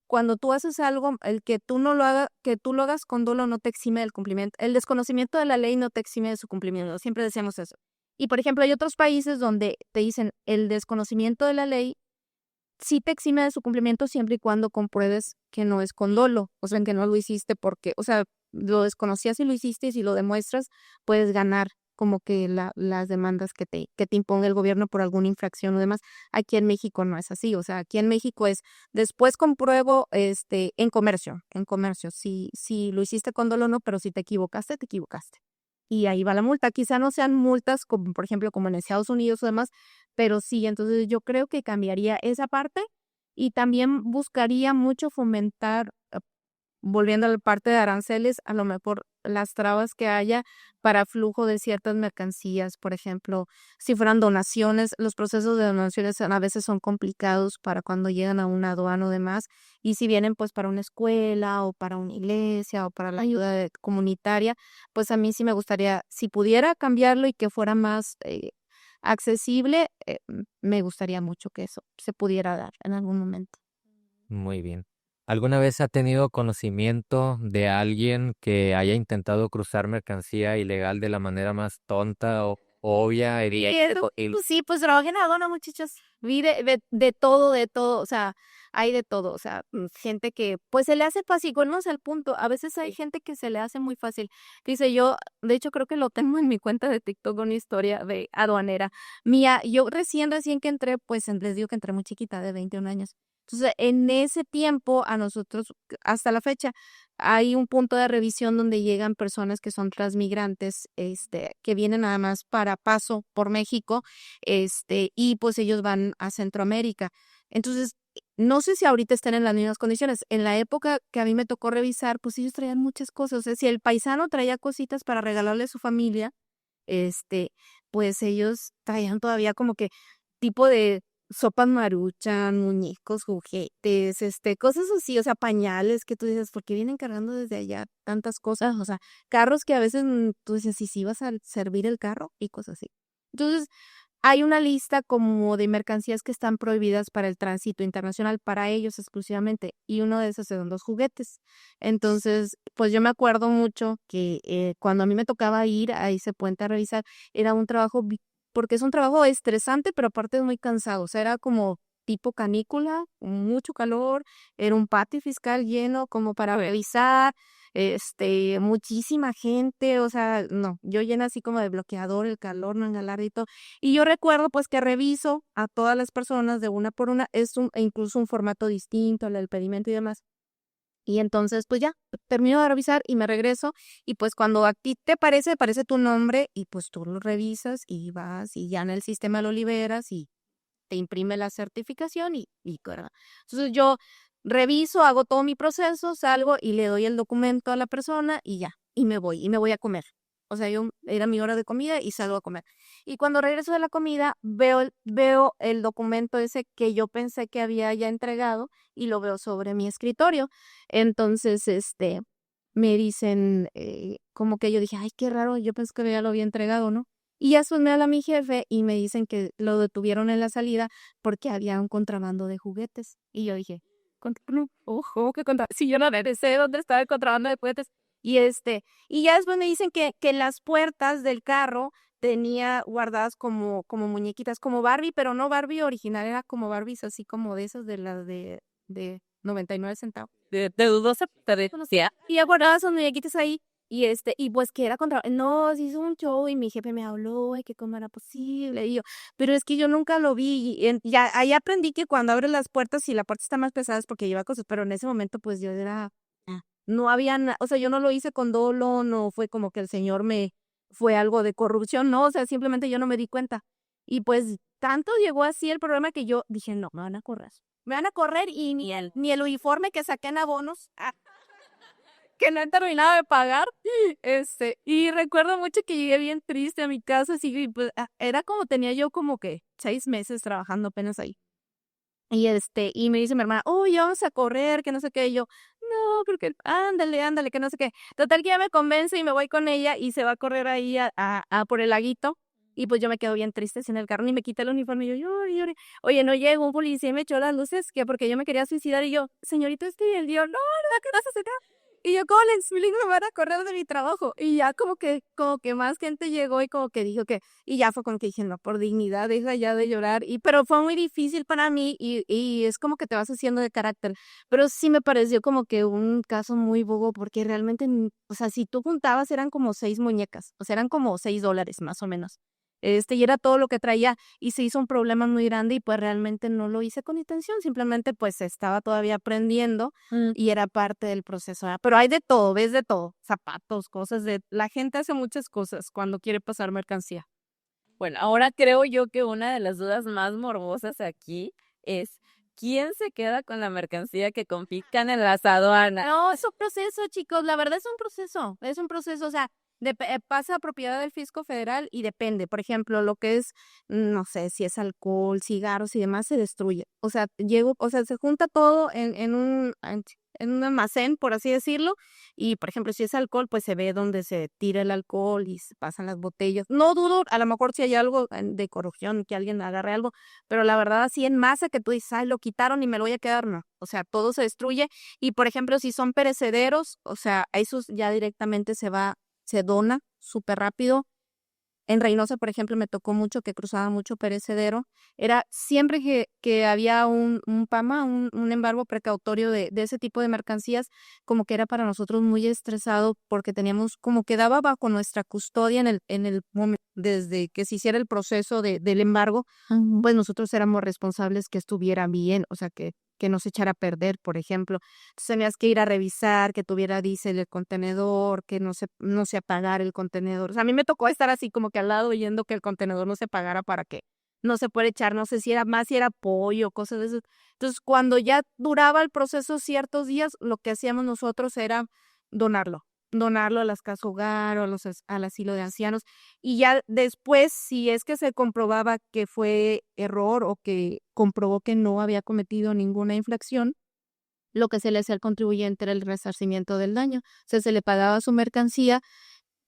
cuando tú haces algo, el que tú lo hagas con dolo no te exime del cumplimiento. El desconocimiento de la ley no te exime de su cumplimiento. Siempre decíamos eso. Y por ejemplo, hay otros países donde te dicen el desconocimiento de la ley sí te exime de su cumplimiento siempre y cuando compruebes que no es con dolo, o sea, en que no lo hiciste porque, o sea, lo desconocías y lo hiciste y si lo demuestras, puedes ganar como que las demandas que te imponga el gobierno por alguna infracción o demás. Aquí en México no es así, o sea, aquí en México es después compruebo en comercio, si lo hiciste con dolo no, pero si te equivocaste, te equivocaste. Y ahí va la multa. Quizá no sean multas como, por ejemplo, como en Estados Unidos o demás, pero sí, entonces yo creo que cambiaría esa parte y también buscaría mucho fomentar, volviendo a la parte de aranceles, a lo mejor las trabas que haya para flujo de ciertas mercancías, por ejemplo, si fueran donaciones, los procesos de donaciones a veces son complicados para cuando llegan a una aduana o demás, y si vienen pues para una escuela o para una iglesia o para la ayuda comunitaria, pues a mí sí me gustaría, si pudiera cambiarlo y que fuera más accesible, me gustaría mucho que eso se pudiera dar en algún momento. Muy bien. ¿Alguna vez ha tenido conocimiento de alguien que haya intentado cruzar mercancía ilegal de la manera más tonta o obvia y Y eso, pues sí, pues trabajé en aduana, muchachos. Vi de todo, o sea, hay de todo, o sea, gente que pues se le hace fácil, no es el punto, a veces hay gente que se le hace muy fácil. Dice yo, de hecho creo que lo tengo en mi cuenta de TikTok, una historia de aduanera mía. Yo recién que entré, pues les digo que entré muy chiquita, de 21 años. Entonces, en ese tiempo, a nosotros, hasta la fecha, hay un punto de revisión donde llegan personas que son transmigrantes, que vienen nada más para paso por México, y pues ellos van a Centroamérica. Entonces, no sé si ahorita están en las mismas condiciones. En la época que a mí me tocó revisar, pues ellos traían muchas cosas. O sea, si el paisano traía cositas para regalarle a su familia, este, pues ellos traían todavía como que tipo de sopas Maruchan, muñecos, juguetes, cosas así, o sea, pañales que tú dices, ¿por qué vienen cargando desde allá tantas cosas? O sea, carros que a veces tú dices, ¿y si vas a servir el carro? Y cosas así. Entonces, hay una lista como de mercancías que están prohibidas para el tránsito internacional, para ellos exclusivamente, y uno de esos son los juguetes. Entonces, pues yo me acuerdo mucho que cuando a mí me tocaba ir a ese puente a revisar, era un trabajo, porque es un trabajo estresante, pero aparte es muy cansado, o sea, era como tipo canícula, con mucho calor, era un patio fiscal lleno como para revisar, muchísima gente, o sea, no, yo llena así como de bloqueador, el calor, no engalar y todo. Y yo recuerdo pues que reviso a todas las personas de una por una, e incluso un formato distinto, el pedimento y demás. Y entonces, pues ya, termino de revisar y me regreso. Y pues cuando a ti te aparece tu nombre y pues tú lo revisas y vas y ya en el sistema lo liberas y te imprime la certificación ¿verdad? Entonces yo reviso, hago todo mi proceso, salgo y le doy el documento a la persona y ya, y me voy a comer. O sea, era mi hora de comida y salgo a comer. Y cuando regreso de la comida, veo el documento ese que yo pensé que había ya entregado y lo veo sobre mi escritorio. Entonces, me dicen, como que yo dije, ay, qué raro, yo pensé que ya lo había entregado, ¿no? Y ya después me habla mi jefe y me dicen que lo detuvieron en la salida porque había un contrabando de juguetes. Y yo dije, ojo, qué contrabando. Si yo no sé dónde estaba el contrabando de juguetes. Y y ya después me dicen que en las puertas del carro tenía guardadas como muñequitas, como Barbie, pero no Barbie original, era como Barbies así como de esas de las de 99 centavos. De dudosa procedencia. Y ya guardaba sus muñequitas ahí. Y pues que era contra, no, se hizo un show y mi jefe me habló, ay, que cómo era posible, y yo, pero es que yo nunca lo vi, ya ahí aprendí que cuando abres las puertas y la puerta está más pesada es porque lleva cosas, pero en ese momento pues yo era, no había, o sea, yo no lo hice con dolo, no fue como que el señor fue algo de corrupción, no, o sea, simplemente yo no me di cuenta, y pues tanto llegó así el problema que yo dije, no, me van a correr y ni el uniforme que saqué en abonos, que no he terminado de pagar. Y recuerdo mucho que llegué bien triste a mi casa, así, y pues, era como tenía yo como que 6 meses trabajando apenas ahí. Y me dice mi hermana, oh, ya vamos a correr, que no sé qué, y yo, no, porque ándale, que no sé qué. Total que ya me convence y me voy con ella y se va a correr ahí a por el laguito. Y pues yo me quedo bien triste así en el carro y me quita el uniforme y yo llore, llore. Oye, no llegó un policía y me echó las luces, que porque yo me quería suicidar y yo, señorito, estoy bien. Y yo, no, ¿qué vas a hacer? Y yo, ¿cómo le explico que me van a correr de mi trabajo? Y ya como que más gente llegó y como que dijo que, y ya fue como que dije, no, por dignidad, deja ya de llorar. Pero fue muy difícil para mí y es como que te vas haciendo de carácter. Pero sí me pareció como que un caso muy bobo porque realmente, o sea, si tú juntabas eran como 6 muñecas, o sea, eran como $6 más o menos. Y era todo lo que traía y se hizo un problema muy grande y pues realmente no lo hice con intención, simplemente pues estaba todavía aprendiendo y era parte del proceso, ¿verdad? Pero hay de todo, ves de todo, zapatos, cosas la gente hace muchas cosas cuando quiere pasar mercancía. Bueno, ahora creo yo que una de las dudas más morbosas aquí es, ¿quién se queda con la mercancía que confiscan en las aduanas? No, es un proceso, chicos, la verdad es un proceso, o sea, pasa a propiedad del fisco federal y depende, por ejemplo, lo que es, no sé, si es alcohol, cigarros y demás, se destruye, o sea, se junta todo en un almacén, por así decirlo, y por ejemplo, si es alcohol, pues se ve dónde se tira el alcohol y se pasan las botellas, no dudo, a lo mejor si hay algo de corrupción, que alguien agarre algo, pero la verdad así en masa que tú dices, ay, lo quitaron y me lo voy a quedar, no, o sea, todo se destruye y, por ejemplo, si son perecederos, o sea, a esos ya directamente se dona súper rápido. En Reynosa, por ejemplo, me tocó mucho que cruzaba mucho perecedero. Era siempre que había un PAMA, un embargo precautorio de ese tipo de mercancías, como que era para nosotros muy estresado porque teníamos, como que daba bajo nuestra custodia en el momento, desde que se hiciera el proceso del embargo, pues nosotros éramos responsables que estuviera bien, o sea, que no se echara a perder, por ejemplo. Entonces tenías que ir a revisar que tuviera diésel el contenedor, que no se apagara el contenedor. O sea, a mí me tocó estar así como que al lado oyendo que el contenedor no se apagara para que no se puede echar, no sé si era más, si era pollo, cosas de eso. Entonces, cuando ya duraba el proceso ciertos días, lo que hacíamos nosotros era donarlo. Donarlo a las casas hogar o al asilo de ancianos. Y ya después, si es que se comprobaba que fue error o que comprobó que no había cometido ninguna infracción, lo que se le hacía al contribuyente era el resarcimiento del daño. O sea, se le pagaba su mercancía,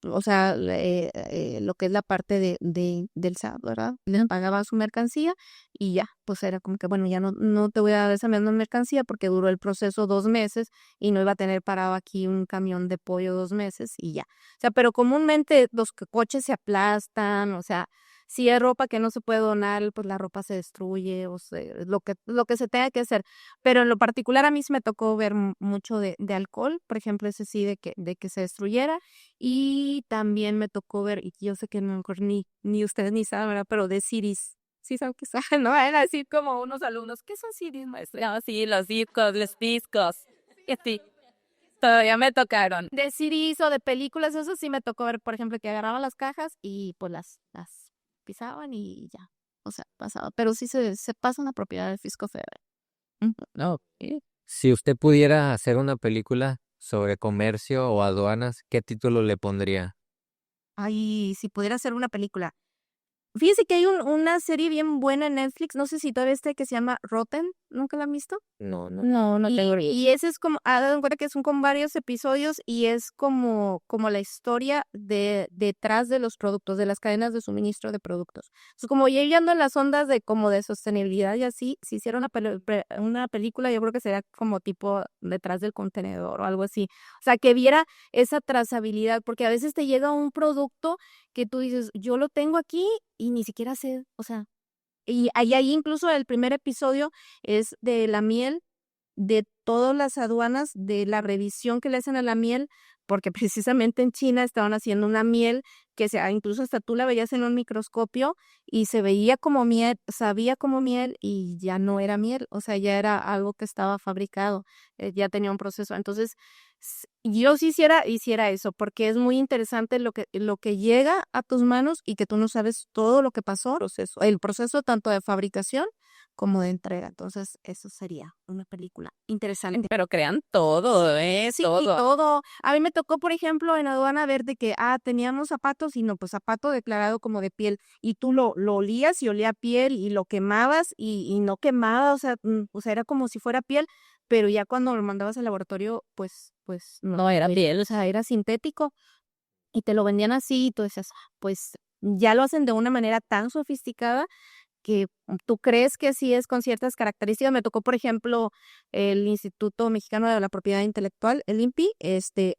o sea, lo que es la parte del SAT, ¿verdad? Le pagaba su mercancía y ya, pues era como que, bueno, ya no te voy a dar esa misma mercancía porque duró el proceso 2 meses y no iba a tener parado aquí un camión de pollo 2 meses y ya. O sea, pero comúnmente los coches se aplastan, o sea, si es ropa que no se puede donar, pues la ropa se destruye, o sea, lo que se tenga que hacer. Pero en lo particular a mí sí me tocó ver mucho de alcohol, por ejemplo, ese sí de que se destruyera. Y también me tocó ver, y yo sé que a lo mejor ni ustedes ni saben, ¿verdad? Pero de CDs. Sí saben qué saben, ¿no? Van a decir como unos alumnos, ¿qué son CDs, maestra? No, sí, los discos. Y sí, todavía me tocaron. De CDs o de películas, eso sí me tocó ver, por ejemplo, que agarraban las cajas y pues las pisaban y ya. O sea, pasaba. Pero sí se pasa una propiedad del fisco federal. No, si usted pudiera hacer una película sobre comercio o aduanas, ¿qué título le pondría? Ay, si pudiera hacer una película. Fíjese que hay una serie bien buena en Netflix, no sé si todavía está, que se llama Rotten, ¿nunca la han visto? No, no. No tengo idea. Y ese es como, dado en cuenta que son con varios episodios y es como la historia detrás de los productos, de las cadenas de suministro de productos. Entonces, como ya ando en las ondas como de sostenibilidad y así, si hiciera una película, yo creo que sería como tipo detrás del contenedor o algo así. O sea, que viera esa trazabilidad, porque a veces te llega un producto que tú dices, yo lo tengo aquí y ni siquiera sé, o sea, y ahí incluso el primer episodio es de la miel, de todas las aduanas, de la revisión que le hacen a la miel, porque precisamente en China estaban haciendo una miel que incluso hasta tú la veías en un microscopio y se veía como miel, sabía como miel y ya no era miel, o sea, ya era algo que estaba fabricado, ya tenía un proceso. Entonces, yo sí hiciera eso, porque es muy interesante lo que llega a tus manos y que tú no sabes todo lo que pasó, el proceso tanto de fabricación como de entrega. Entonces, eso sería una película interesante. Pero crean todo, Sí, todo. todo. A mí me tocó, por ejemplo, en aduana ver de que, teníamos zapatos y no, pues zapato declarado como de piel y tú lo olías y olía a piel y lo quemabas y no quemaba, o sea, era como si fuera piel, pero ya cuando lo mandabas al laboratorio, pues No era piel. o sea, era sintético y te lo vendían así y tú decías, pues ya lo hacen de una manera tan sofisticada que tú crees que sí es con ciertas características. Me tocó, por ejemplo, el Instituto Mexicano de la Propiedad Intelectual, el INPI,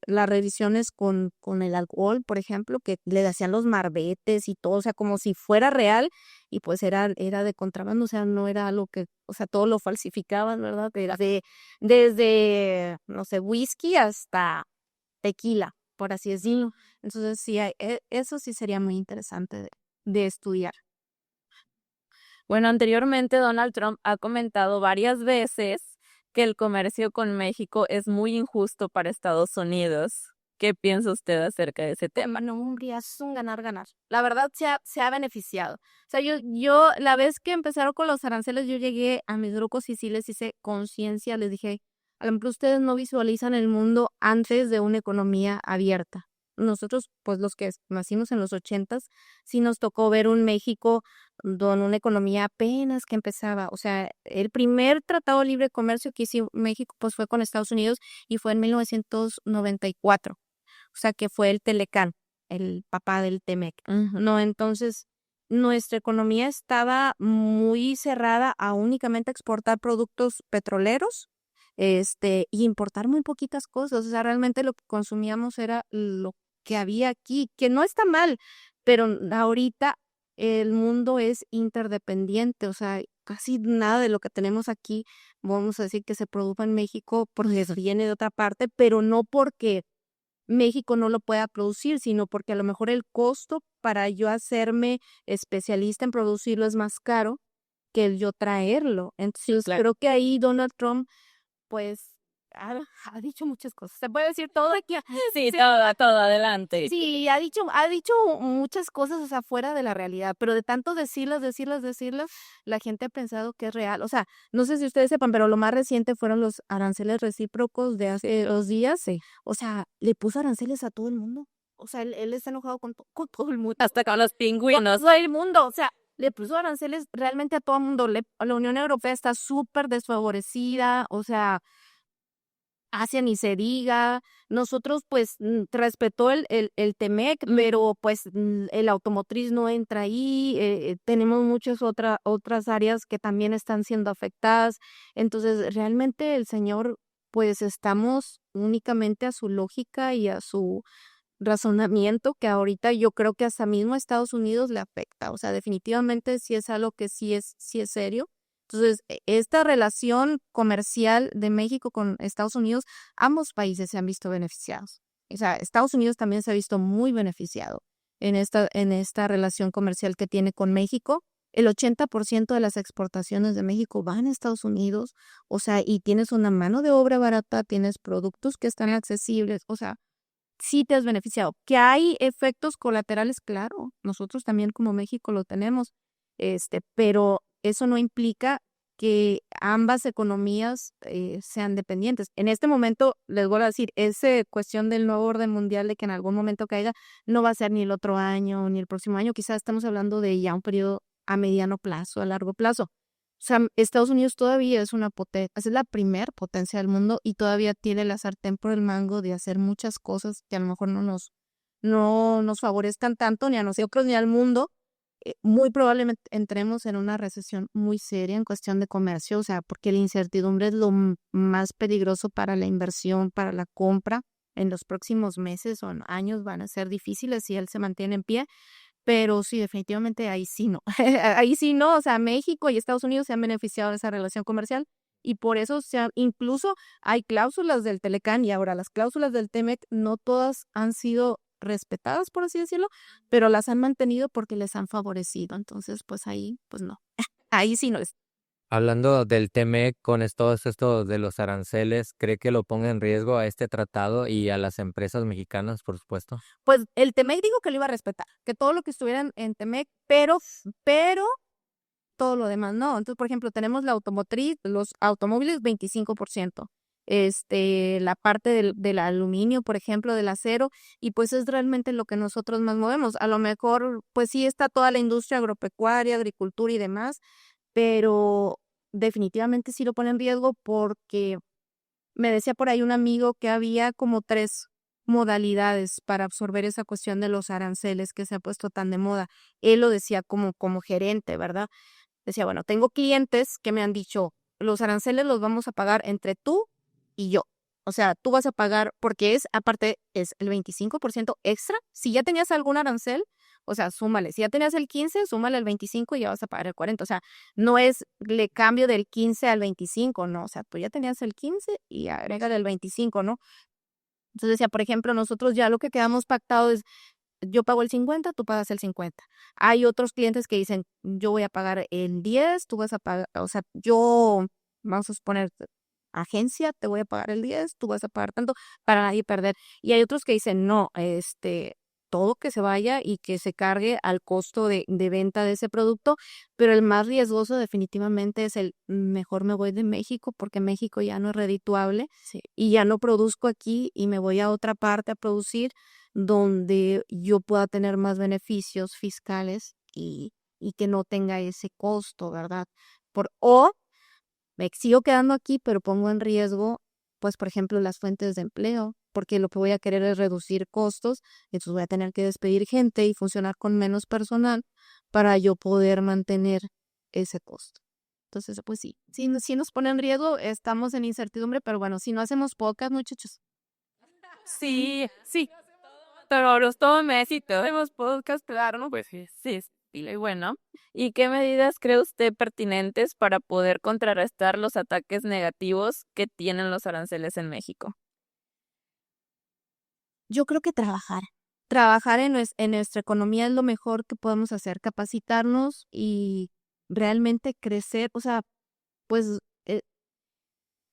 las revisiones con el alcohol, por ejemplo, que le hacían los marbetes y todo, o sea, como si fuera real y pues era de contrabando, o sea, no era algo que, o sea, todo lo falsificaban, ¿verdad? Era desde, no sé, whisky hasta tequila, por así decirlo. Entonces, sí, eso sí sería muy interesante de estudiar. Bueno, anteriormente Donald Trump ha comentado varias veces que el comercio con México es muy injusto para Estados Unidos. ¿Qué piensa usted acerca de ese tema? No, hombre, es un ganar-ganar. La verdad se ha beneficiado. O sea, yo la vez que empezaron con los aranceles, yo llegué a mis grupos y sí les hice conciencia, les dije, a lo mejor ustedes no visualizan el mundo antes de una economía abierta. Nosotros, pues los que nacimos en los 80s, sí nos tocó ver un México con una economía apenas que empezaba. O sea, el primer tratado de libre comercio que hizo México, pues fue con Estados Unidos y fue en 1994. O sea, que fue el Telecán, el papá del Temec, ¿no? Entonces, nuestra economía estaba muy cerrada a únicamente exportar productos petroleros, y importar muy poquitas cosas. O sea, realmente lo que consumíamos era lo que había aquí, que no está mal, pero ahorita el mundo es interdependiente, o sea, casi nada de lo que tenemos aquí, vamos a decir que se produjo en México, porque viene de otra parte, pero no porque México no lo pueda producir, sino porque a lo mejor el costo para yo hacerme especialista en producirlo es más caro que el yo traerlo. Entonces, Claro. creo que ahí Donald Trump, pues, ha dicho muchas cosas. Se puede decir todo aquí. Sí, todo, adelante. Sí, ha dicho muchas cosas, o sea, fuera de la realidad, pero de tanto decirlas, la gente ha pensado que es real. O sea, no sé si ustedes sepan, pero lo más reciente fueron los aranceles recíprocos de hace 2 días. Sí. O sea, le puso aranceles a todo el mundo. O sea, él está enojado con todo el mundo. Hasta con los pingüinos. Todo el mundo, o sea, le puso aranceles realmente a todo el mundo. La Unión Europea está súper desfavorecida, o sea, Asia ni se diga. Nosotros, pues, respetó el Temec, pero pues el automotriz no entra ahí. Tenemos muchas otras áreas que también están siendo afectadas. Entonces, realmente el señor, pues, estamos únicamente a su lógica y a su razonamiento, que ahorita yo creo que hasta mismo a Estados Unidos le afecta. O sea, definitivamente sí es algo que sí es serio. Entonces, esta relación comercial de México con Estados Unidos, ambos países se han visto beneficiados. O sea, Estados Unidos también se ha visto muy beneficiado en esta relación comercial que tiene con México. El 80% de las exportaciones de México van a Estados Unidos, o sea, y tienes una mano de obra barata, tienes productos que están accesibles, o sea, sí te has beneficiado. Que hay efectos colaterales, claro, nosotros también como México lo tenemos, pero eso no implica que ambas economías sean dependientes. En este momento, les voy a decir, esa cuestión del nuevo orden mundial de que en algún momento caiga, no va a ser ni el otro año ni el próximo año, quizás estamos hablando de ya un periodo a mediano plazo, a largo plazo. O sea, Estados Unidos todavía es una potencia, es la primer potencia del mundo y todavía tiene la sartén por el mango de hacer muchas cosas que a lo mejor no nos favorezcan tanto ni a nosotros ni al mundo. Muy probablemente entremos en una recesión muy seria en cuestión de comercio, o sea, porque la incertidumbre es lo más peligroso para la inversión, para la compra. En los próximos meses o años van a ser difíciles si él se mantiene en pie. Pero sí, definitivamente ahí sí no. Ahí sí no, o sea, México y Estados Unidos se han beneficiado de esa relación comercial y por eso incluso hay cláusulas del Telecán y ahora las cláusulas del Temec no todas han sido respetadas, por así decirlo, pero las han mantenido porque les han favorecido. Entonces, pues ahí, pues no. Ahí sí no es. Hablando del TME, con todo esto de los aranceles, ¿cree que lo ponga en riesgo a este tratado y a las empresas mexicanas, por supuesto? Pues el Temec dijo que lo iba a respetar, que todo lo que estuviera en Temec, pero todo lo demás no. Entonces, por ejemplo, tenemos la automotriz, los automóviles 25%, la parte del aluminio, por ejemplo, del acero, y pues es realmente lo que nosotros más movemos. A lo mejor, pues sí está toda la industria agropecuaria, agricultura y demás, pero definitivamente sí lo pone en riesgo porque me decía por ahí un amigo que había como 3 modalidades para absorber esa cuestión de los aranceles que se ha puesto tan de moda. Él lo decía como gerente, ¿verdad? Decía, bueno, tengo clientes que me han dicho, los aranceles los vamos a pagar entre tú y yo. O sea, tú vas a pagar, porque aparte, es el 25% extra. Si ya tenías algún arancel, o sea, súmale. Si ya tenías el 15, súmale el 25 y ya vas a pagar el 40. O sea, no es le cambio del 15 al 25, no. O sea, tú ya tenías el 15 y agrégale el 25, ¿no? Entonces decía, por ejemplo, nosotros ya lo que quedamos pactado es yo pago el 50, tú pagas el 50. Hay otros clientes que dicen, yo voy a pagar el 10, tú vas a pagar, o sea, yo, vamos a suponer, agencia, te voy a pagar el 10, tú vas a pagar tanto para nadie perder. Y hay otros que dicen, no, todo que se vaya y que se cargue al costo de venta de ese producto, pero el más riesgoso definitivamente es el mejor me voy de México porque México ya no es redituable y ya no produzco aquí y me voy a otra parte a producir donde yo pueda tener más beneficios fiscales y que no tenga ese costo, ¿verdad? O me sigo quedando aquí, pero pongo en riesgo, pues, por ejemplo, las fuentes de empleo, porque lo que voy a querer es reducir costos, entonces voy a tener que despedir gente y funcionar con menos personal para yo poder mantener ese costo. Entonces, pues sí nos pone en riesgo, estamos en incertidumbre, pero bueno, si no hacemos podcast, muchachos. Sí, sí. Todos todo México, hacemos podcast, claro, ¿no? Pues sí, sí, y bueno. ¿Y qué medidas cree usted pertinentes para poder contrarrestar los ataques negativos que tienen los aranceles en México? Yo creo que trabajar en nuestra economía es lo mejor que podemos hacer, capacitarnos y realmente crecer, o sea, pues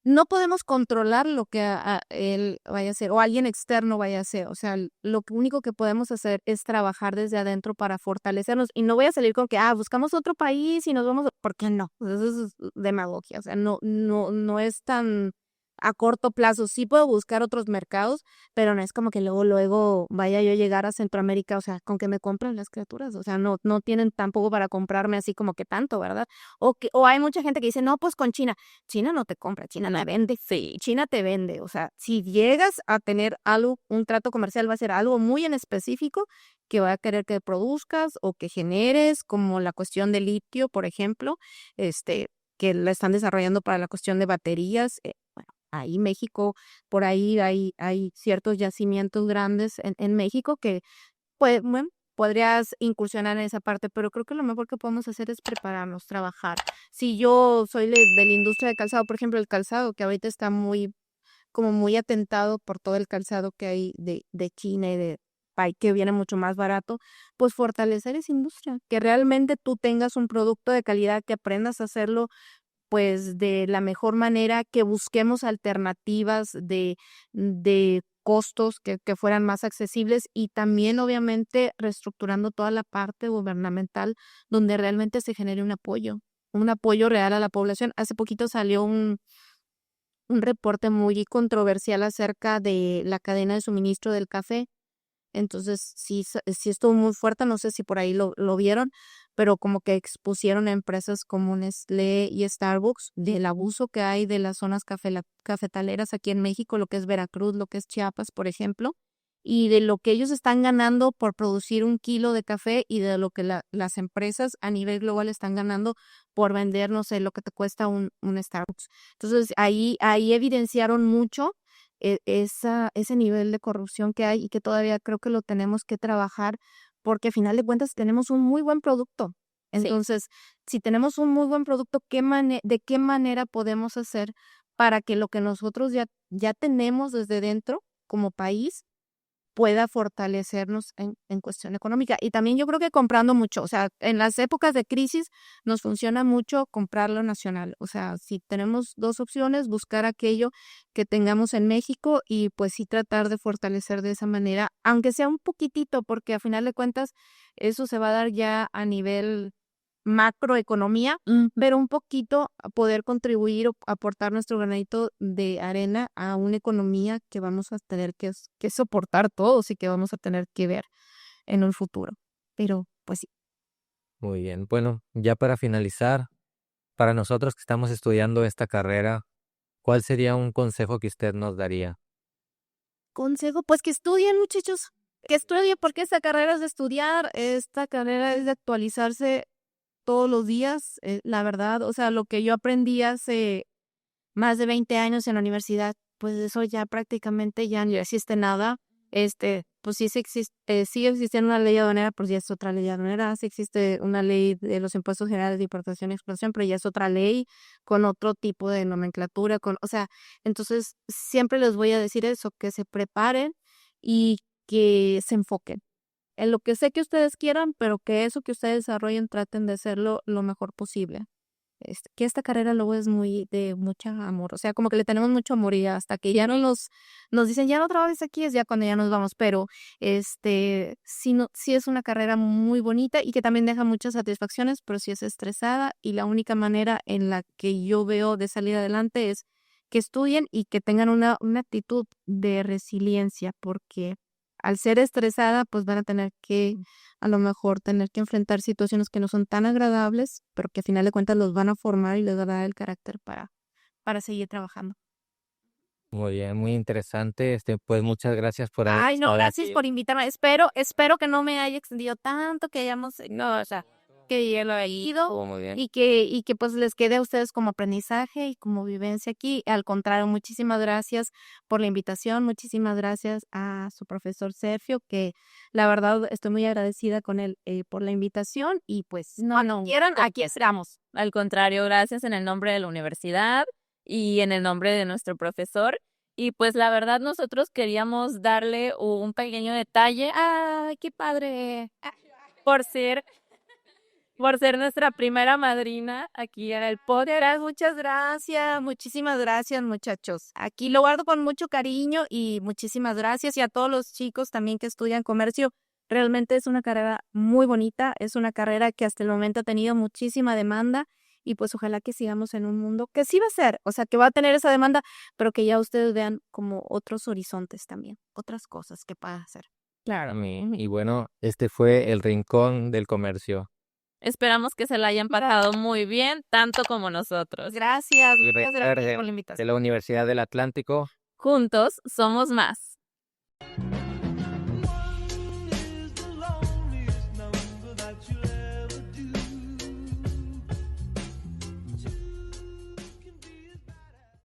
no podemos controlar lo que él vaya a hacer o alguien externo vaya a hacer. O sea, lo único que podemos hacer es trabajar desde adentro para fortalecernos. Y no voy a salir con que, buscamos otro país y nos vamos, ¿por qué no? Pues eso es demagogia. O sea, no es tan a corto plazo. Sí puedo buscar otros mercados, pero no es como que luego vaya yo a llegar a Centroamérica, o sea, con que me compren las criaturas. O sea, no tienen tampoco para comprarme así como que tanto, ¿verdad? O hay mucha gente que dice, no, pues con China. China no te compra, China no vende. Sí, China te vende. O sea, si llegas a tener algo, un trato comercial va a ser algo muy en específico que va a querer que produzcas o que generes, como la cuestión de litio, por ejemplo, que la están desarrollando para la cuestión de baterías. Bueno, ahí México, por ahí hay ciertos yacimientos grandes en México que pues, bueno, podrías incursionar en esa parte, pero creo que lo mejor que podemos hacer es prepararnos, trabajar. Si yo soy de la industria de calzado, por ejemplo, el calzado, que ahorita está como muy atentado por todo el calzado que hay de China y de que viene mucho más barato, pues fortalecer esa industria, que realmente tú tengas un producto de calidad, que aprendas a hacerlo pues de la mejor manera, que busquemos alternativas de costos que fueran más accesibles y también obviamente reestructurando toda la parte gubernamental donde realmente se genere un apoyo real a la población. Hace poquito salió un reporte muy controversial acerca de la cadena de suministro del café. Entonces, sí estuvo muy fuerte, no sé si por ahí lo vieron, pero como que expusieron a empresas como Nestlé y Starbucks del abuso que hay de las zonas cafetaleras aquí en México, lo que es Veracruz, lo que es Chiapas, por ejemplo, y de lo que ellos están ganando por producir 1 kilo de café y de lo que las empresas a nivel global están ganando por vender, no sé, lo que te cuesta un Starbucks. Entonces, ahí evidenciaron mucho ese nivel de corrupción que hay y que todavía creo que lo tenemos que trabajar porque a final de cuentas tenemos un muy buen producto. Sí. Entonces, si tenemos un muy buen producto, ¿de qué manera podemos hacer para que lo que nosotros ya tenemos desde dentro como país pueda fortalecernos en cuestión económica? Y también yo creo que comprando mucho, o sea, en las épocas de crisis nos funciona mucho comprar lo nacional. O sea, si tenemos 2 opciones, buscar aquello que tengamos en México y pues sí tratar de fortalecer de esa manera, aunque sea un poquitito, porque a final de cuentas eso se va a dar ya a nivel macroeconomía, pero un poquito a poder contribuir o aportar nuestro granito de arena a una economía que vamos a tener que soportar todos y que vamos a tener que ver en un futuro. Pero, pues sí. Muy bien. Bueno, ya para finalizar, para nosotros que estamos estudiando esta carrera, ¿Cuál sería un consejo que usted nos daría? Consejo, pues que estudien, muchachos, que estudien porque esta carrera es de estudiar, esta carrera es de actualizarse todos los días, la verdad, o sea, lo que yo aprendí hace más de 20 años en la universidad, pues eso ya prácticamente ya no existe nada. Pues sí, sigue existiendo una ley aduanera, pues ya es otra ley aduanera. Sí existe una ley de los impuestos generales de importación y exportación, pero ya es otra ley con otro tipo de nomenclatura, o sea, entonces siempre les voy a decir eso, que se preparen y que se enfoquen en lo que sé que ustedes quieran, pero que eso que ustedes desarrollen traten de hacerlo lo mejor posible. Que esta carrera luego es muy de mucho amor, o sea, como que le tenemos mucho amor y hasta que ya no nos dicen, ya no trabajes aquí, es ya cuando ya nos vamos, pero sí, no, sí es una carrera muy bonita y que también deja muchas satisfacciones, pero sí es estresada y la única manera en la que yo veo de salir adelante es que estudien y que tengan una actitud de resiliencia, porque al ser estresada, pues van a tener que a lo mejor tener que enfrentar situaciones que no son tan agradables, pero que a final de cuentas los van a formar y les van a dar el carácter para seguir trabajando. Muy bien, muy interesante. Pues muchas gracias por haber Ay, no, estado gracias aquí. por invitarme. Espero que no me haya extendido tanto, que hayamos, no, o sea, que ya lo haya ido Estuvo muy bien. y que pues les quede a ustedes como aprendizaje y como vivencia aquí. Al contrario, muchísimas gracias por la invitación, muchísimas gracias a su profesor Sergio, que la verdad estoy muy agradecida con él por la invitación y pues cuando quieran, aquí estamos. Al contrario, gracias en el nombre de la universidad y en el nombre de nuestro profesor. Y pues la verdad nosotros queríamos darle un pequeño detalle. ¡Ay, qué padre! Por ser nuestra primera madrina aquí en el podcast. Muchas gracias, muchísimas gracias, muchachos. Aquí lo guardo con mucho cariño y muchísimas gracias. Y a todos los chicos también que estudian comercio. Realmente es una carrera muy bonita, es una carrera que hasta el momento ha tenido muchísima demanda y pues ojalá que sigamos en un mundo que sí va a ser, o sea, que va a tener esa demanda, pero que ya ustedes vean como otros horizontes también, otras cosas que puedan hacer. Claro. Y bueno, este fue el Rincón del Comercio. Esperamos que se la hayan pasado muy bien, tanto como nosotros. Gracias, muchas gracias por la De invitación. la Universidad del Atlántico. Juntos somos más. One is the loneliest number that you'll